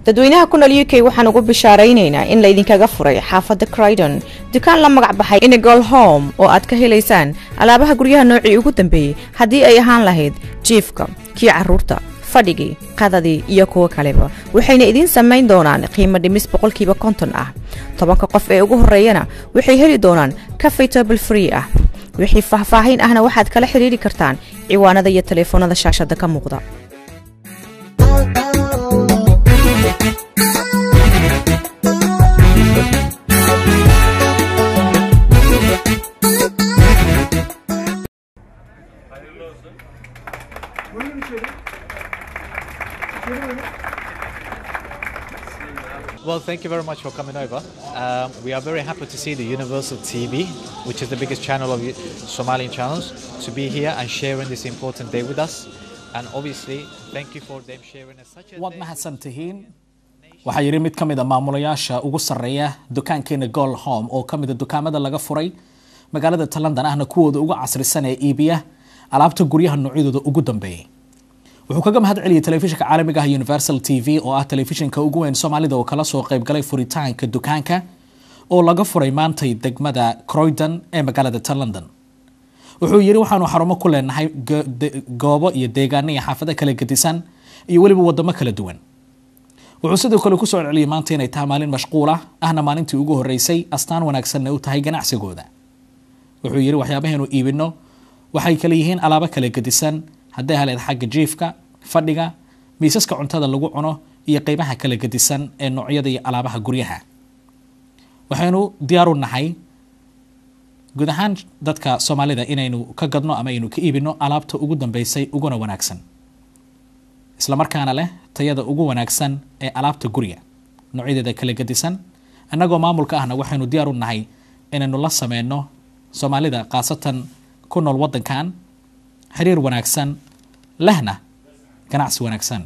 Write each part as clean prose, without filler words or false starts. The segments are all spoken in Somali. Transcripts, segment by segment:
dadweynaha ku nool UK waxaan ugu bishaaraynaynaa in la idinkaga furay xaafadda Croydon dukaan la magac baxay Inegol home oo aad ka helaysaan alaabaha guryaha noocii ugu dambeeyay haddii ay ahaan lahayd jiifka kii caruurta fadhigii qadadii iyo kuwa kaleba waxayna idin samayn doonaan qiimo dhimis 50% ah 10 qof ee ugu horeeyana waxay heli doonaan cafe table free ah wixii faahfaahin ahna waxaad kala xiriiri kartaan ciwaanada iyo telefoonada shaashada ka muuqda. Well, thank you very much for coming over. We are very happy to see the Universal TV, which is the biggest channel of Somali channels, to be here and sharing this important day with us. And obviously, thank you for them sharing such a day. Waad mahadsantihiin. Waxaa yiri mid kamid ah maamulayaasha ugu sareeya dukaanka Inegol home oo kamid ah dukaamada laga furay magaalada London ahna kuwooda ugu casrisan ee iibiya alaabta guryaha noocyadooda ugu dambeeyay. wuxuu kaga mahad celiyay telefishinka caalamiga ah Universal TV oo ah telefishinka ugu weyn Soomaalida oo kala soo qayb galay furitaanka dukaanka oo laga furay maantay degmada Croydon ee magaalada London. wuxuu yiri waxaanu xarumo ku leenahay goobo iyo deegaano iyo xaafado kala gedisan iyo waliba wadamo kala duwan. wuxuu sidoo kale ku soo celiyay maanta inay tahay maalin mashquul ah ahna maalintii ugu horeysay astaan wanaagsan u tahay ganacsigooda. wuxuu yiri waxyaabaheenu iibino waxay kala yihiin alaabo kala gedisan haddii haleed xagga jiifka fadhiga miisaska cuntada lagu cuno iyo qaybaha kala gedisan ee noocyada iyo alaabaha guryaha. waxaanu diyaar u nahay guud ahaan dadka Soomaalida inaynu ka gadno ama aynu ka iibino alaabta ugu dambeysay uguna wanaagsan isla markaana leh tayada ugu wanaagsan ee alaabta guriga noocyadeeda kala gedisan. annagoo maamulka ahna waxaanu diyaar u nahay inaynu la sameeyno Soomaalida qaasatan ku nool wadankan xiriir wanaagsan lehna ganacsi wanaagsan.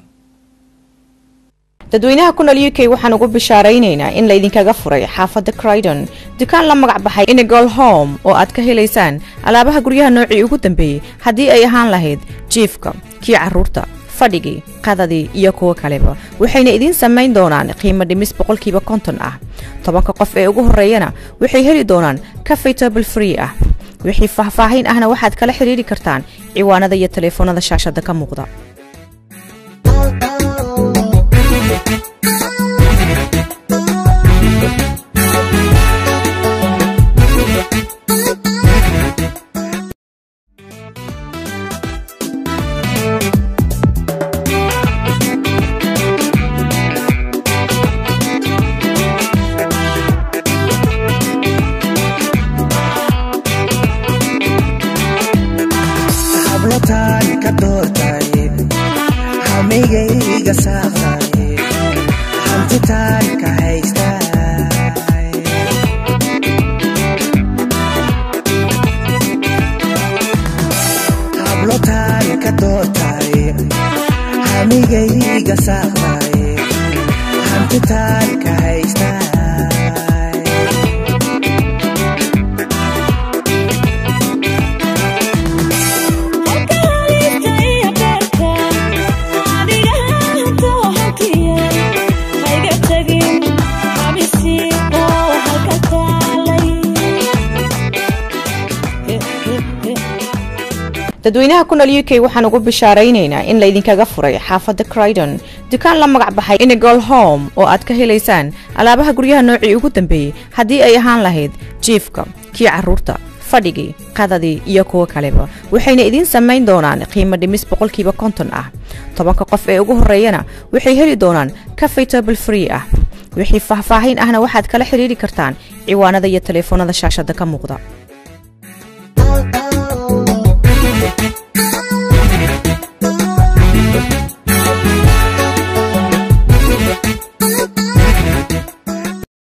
dadweynaha ku nool UK waxaan ugu bishaaraynaynaa in la idinkaga furay xaafadda Croydon dukaan la magac baxay Inegol home oo aad ka helaysaan alaabaha guryaha noocii ugu dambeeyay haddii ay ahaan lahayd jiifka kii caruurta fadhigii qadadii iyo kuwa kaleba waxayna idin samayn doonaan qiimo dhimis 50% ah 10 qof ee ugu horeeyana waxay heli doonaan cafe table free ah wixii faahfaahin ahna waxaad kala xiriiri kartaan ciwaanada iyo telefoonada shaashada ka muuqda. hamigayga saaqay hantitaan ka haystay hablotaan ka doortay hamigayga saaqay hantitaan ka haystay dadweynaha ku nool UK waxaan ugu bishaaraynaynaa in la idinkaga furay xaafadda Croydon dukaan la magac baxay Inegol home oo aad ka helaysaan alaabaha guryaha noocii ugu dambeeyay haddii ay ahaan lahayd jiifka kii caruurta fadhigii qadadii iyo kuwa kaleba waxayna idin samayn doonaan qiimo dhimis 50% ah 10 qof ee ugu horeeyana waxay heli doonaan cafe table free ah wixii faahfaahin ahna waxaad kala xiriiri kartaan ciwaanada iyo telefoonada shaashada ka muuqda.